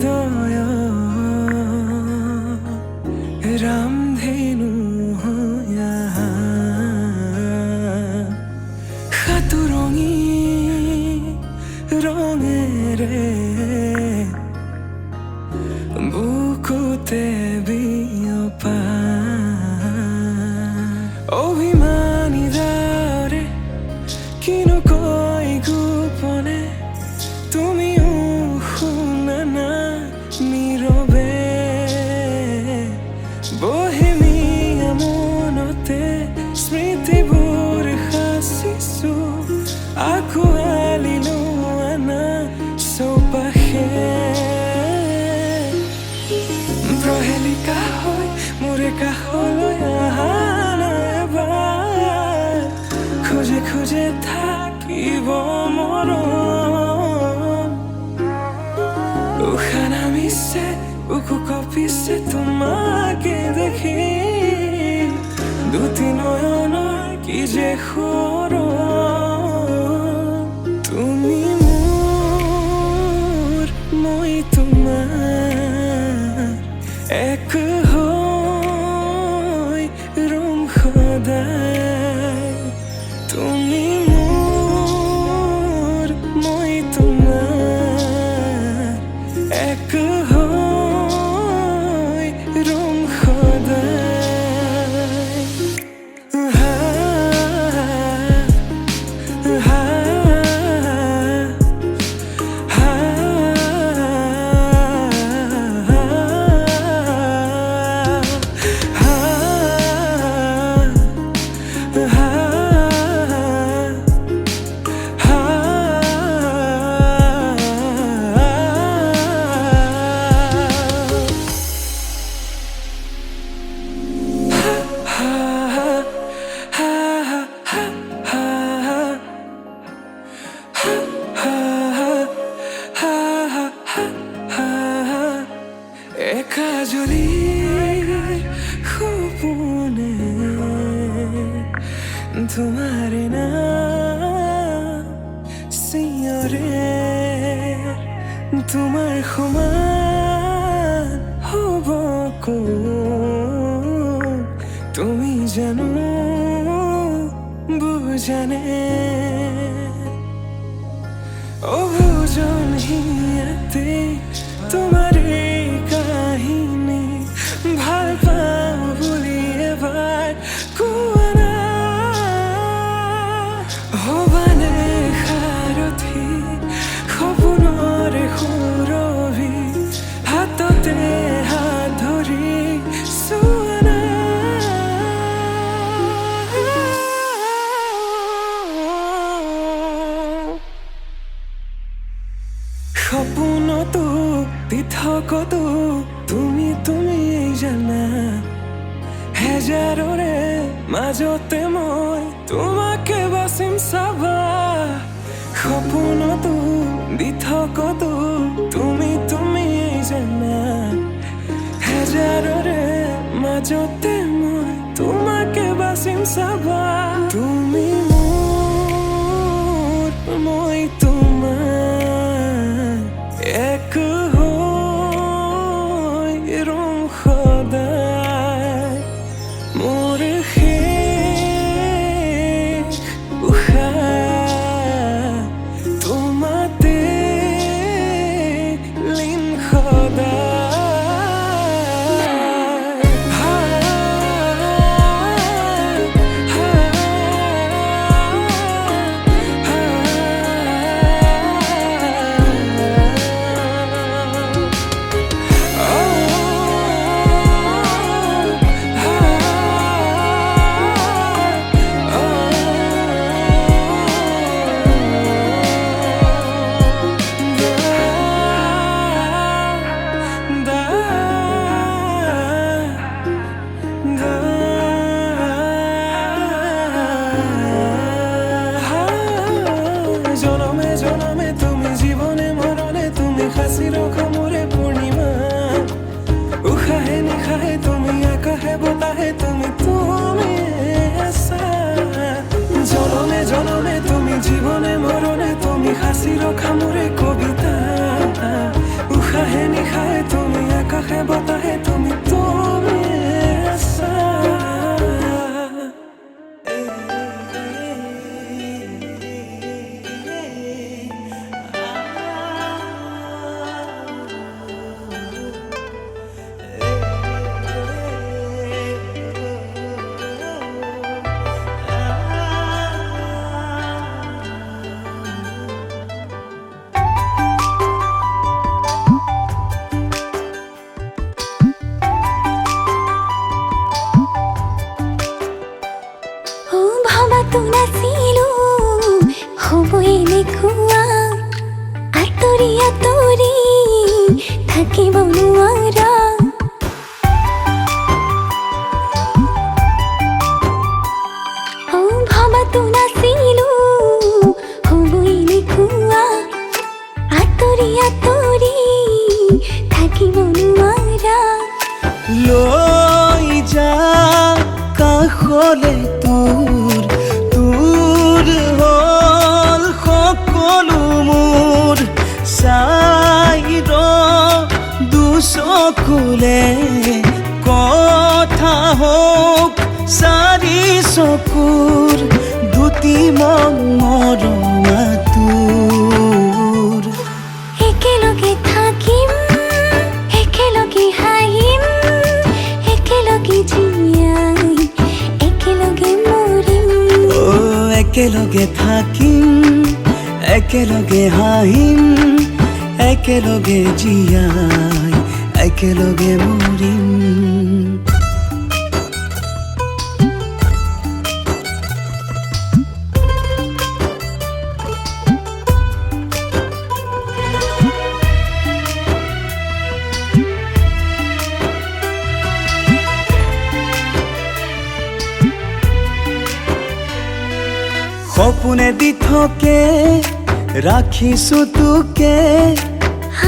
হৃদয় রামধেনু হইয়া সাতুরঙি রঙেরে বুকুতে বিয়পা অভিমানী দারে কিনো কই গোপনে তুমিও শুনা না নীরবে বহেমিয়া মনতে স্মৃতিবোৰ সাঁচিছো আঁকোৱালি লোৱা না চৌপাশে প্ৰহেলিকা হৈ মোৰে কাষলৈ আহা না এবাৰ খোজে খোজে থাকিব মৰম উশাহ নামিছে বুকু কঁপিছে তোমাকে দেখি দুটি নয়নৰ কি যে সৰম তুমি মোৰ মই তোমাৰ এক হৈ ৰম সদায় তুমি মোৰ মই তোমাৰ এক হৈ ৰম সদায় হা হা একাজলি সপোনে তোমার নাম চিঞৰে তোমাৰ সমান হ'ব কোন তুমি জানো বুজানে অবুজন হিয়াতে তোমাৰ এই কাহিনী ভাল পাওঁ বুলি এবাৰ কোৱা না হবানে সাৰথি সপোনৰে সুৰভি হাততে হাত ধৰি চোৱা না সপোনতো পৃথকতো তুমি জানা হেজাৰৰে মাজতে মই তোমাকে বাচিম চাবা সপোনতো পৃথকতো তুমি জানা হেজাৰৰে মাজতে মই তোমাকে বাচিম চাবা তুমি মোৰ মই তোমাৰ এক হৈ ৰম সদায় মোৰ শেষ উশাহ তোমাতে লীন সদায় বোলে কথা হোক চাৰি চকুৰ দুটি মৰমা তোৰ একেলগে থাকিম একেলগে হাঁহিম একেলগে জীয়াই একেলগে মৰিম একেলগে থাকিম একেলগে হাঁহিম একেলগে জীয়াই একেলগে মৰিম সপোনে দি থাকে ৰাখিছো তোকে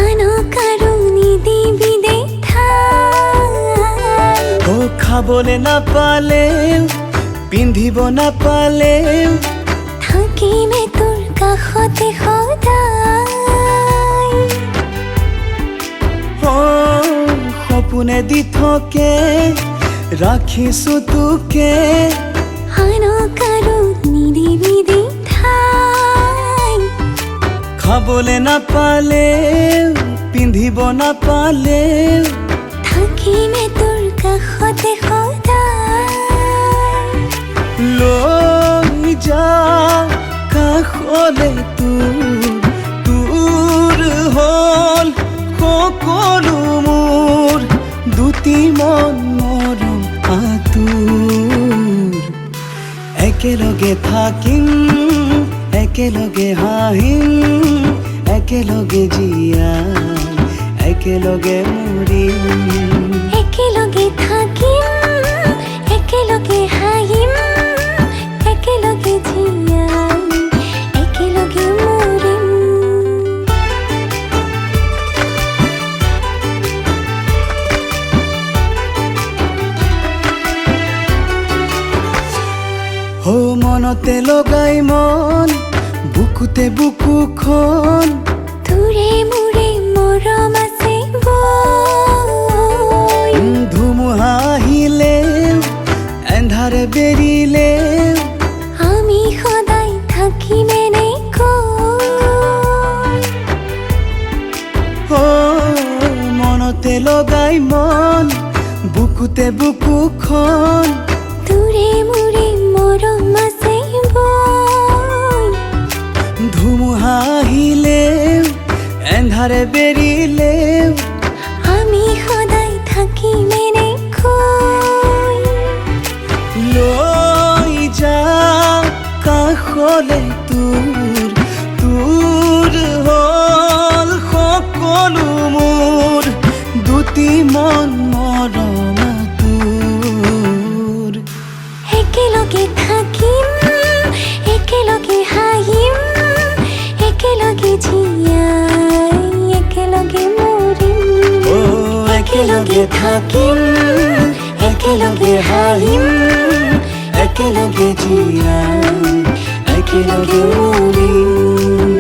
আনক আৰু নিদিবি দেখাই ও খাবলে নাপালেও পিন্ধিব নাপালেও থাকিমে তোৰ কাষতে সদায় ও সপোনে দি থাকে ৰাখিছো তোকে আনক আৰু নিদিবি দেখাই খাবলে নাপালেও পিন্ধিব নাপালেও থাকিমে তোৰ কাষতে সদায় লৈ যা কাষলে তোৰ হ'ল সকলো মোৰ দুটি মৰম আতুৰ একেলগে থাকিম একেলগে হাঁহিম একেলগে জীয়াই একেলগে মৰিম একেলগে থাকিম একেলগে হাঁহিম একেলগে জীয়াই একেলগে মৰিম হো মনতে লগাই মন বুকুতে বুকুখন তোৰে মোৰে মৰম আছে বৈ ধুমুহা আহিলেও এন্ধাৰে বেৰিলেও আমি সদায় থাকিমে ও মনতে লগাই মন বুকুতে বুকুখন তোৰে মোৰে মৰম আছে বৈ ধুমুহা আহিলেও এন্ধাৰে বেৰিলেও আমি সদায় থাকিমে লৈ যা কাষলে তোৰ হ'ল সকলো মোৰ দুটি মৰমা তোৰ একেলগে থাকিম একেলগে হাঁহিম একেলগে জীয়াই একেলগে মৰিম একেলগে থাকিম একেলগে হাঁহিম একেলগে জীয়াই একেলগে মৰিম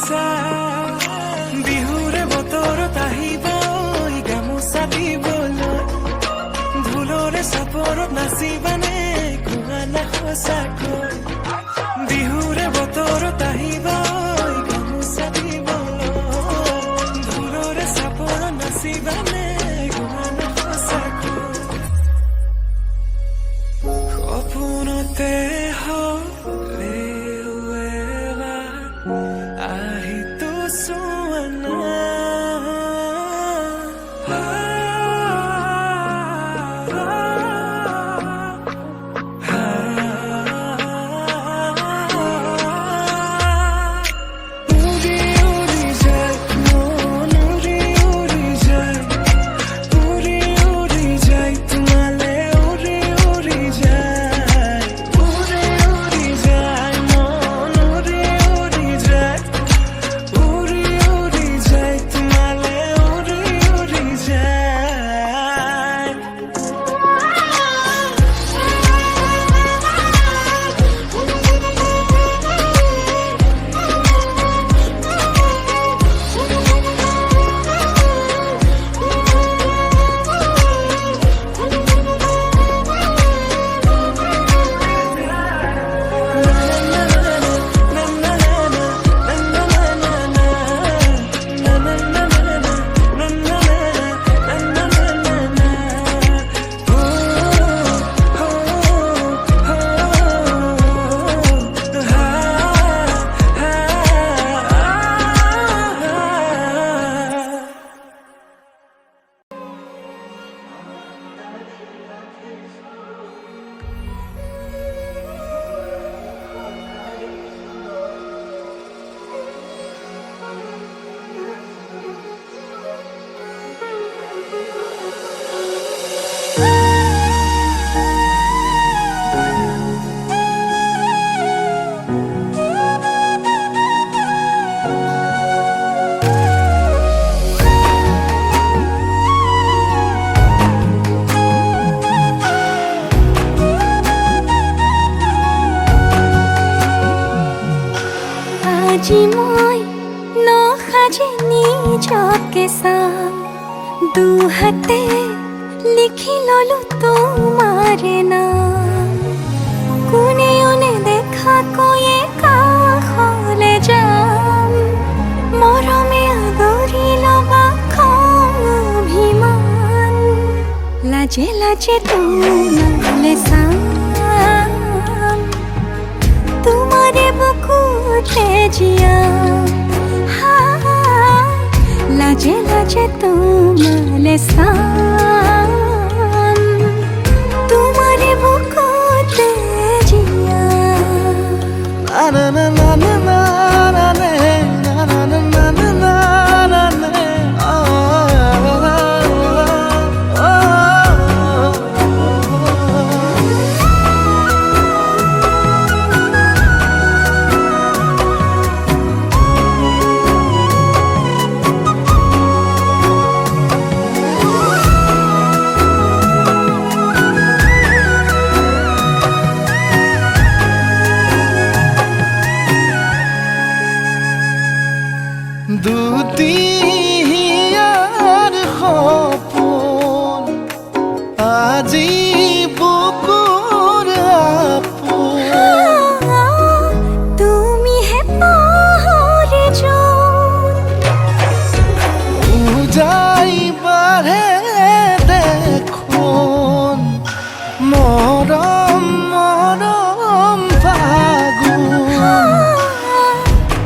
গামোচা বিহুৰে বতৰত আহিব ঐ গামোচা দিবলৈ ঢোলৰে চাপৰত নাচিবানে কোৱা না সঁচাকৈ বিহুৰে বতৰত আহিব ঐ গামোচা দিবলৈ ঢোলৰে চাপৰত নাচিবানে কোৱা না সঁচাকৈ সপোনতে হ'লেও এবাৰ আহি তো চোৱা না উৰি উৰি যায় মন উৰি উৰি যায় উৰি উৰি যায় তোমালে উৰি উৰি যায় উৰি উৰি যায় মন উৰি উৰি যায় উৰি উৰি যায় তোমালে উৰি উৰি যায় আজি মই নসাজে নিজকে চাম দুহাতে লিখি ললো তোমাৰে নাম কোনেও নেদেখা কৈয়ে কাষলে যাম মৰমে আদৰি লবা খং অভিমান লাজে লাজে তোমালে চাম তোমারে বুকুতে জিয়া লাজে লাজে তোমালে সাম তোমারে বুকুতে Zia na na na na na na na na na na na na na na দুদিয়ার সপোন আজি বুকুর আপন তুমি হে পাহরে যোন উজাই বাঢ়ে দেখোন মরম মরম ফাগুন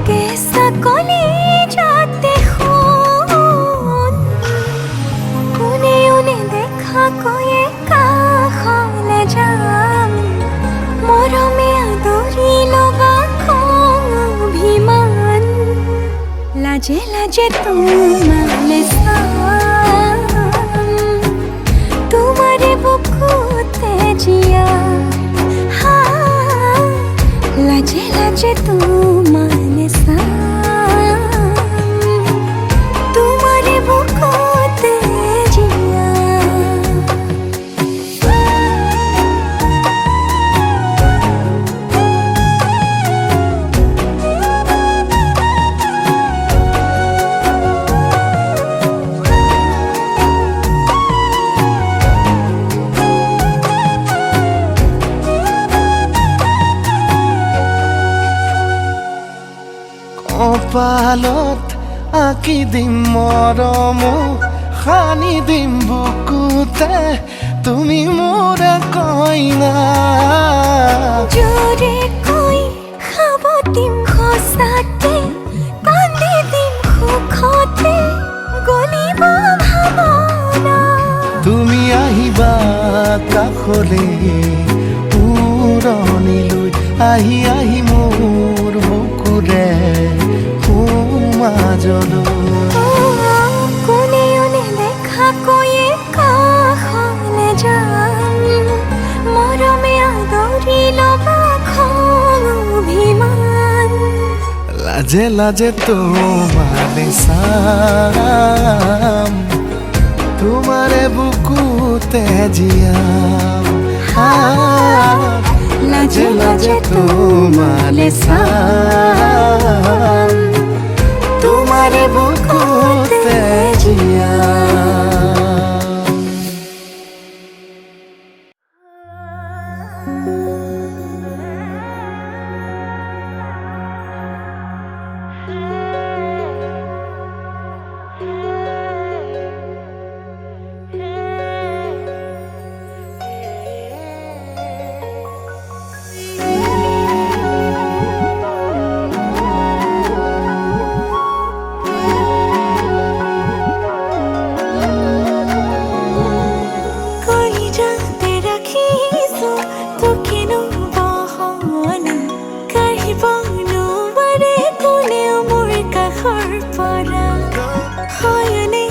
কেসা কলি যাতে খুন কোনেও নেদেখা কৈয়ে কাষলে যাম মৰমে আদৰি লবা খং অভিমান লাজে লাজে তোমালে চাম তোমাৰে বুকুতে জিয়া লাজে লাজে তোমালে চাম তোমাৰে বুকুতে জিয়া ৱালত আঁকি দিম মৰম সানি দিম বুকুতে তুমি মোৰ কইনা জোৰে কৈ খাব দিম সঁচাতে কান্দি দিম সুখতে গলিব ভাৱনা তুমি আহিবা কাষলে উৰণিলৈ আহি আহি মোৰ বুকুৰে সোমাজলৈ কোনেও নেদেখাকৈয়ে কাষলে যাম মৰমে আদৰি ল'বা খং অভিমান লাজে লাজে তোমারে চাম তোমারে বুকুতে জিয়াম লাজে লাজে তোমারে চাম তোমারে বুকুতে জিয়াম কলিজাতে ৰাখিছো তোকেনো বহনা কাঢ়িব নোৱাৰে কোনেও মোৰ কাষৰ পৰা হয়নে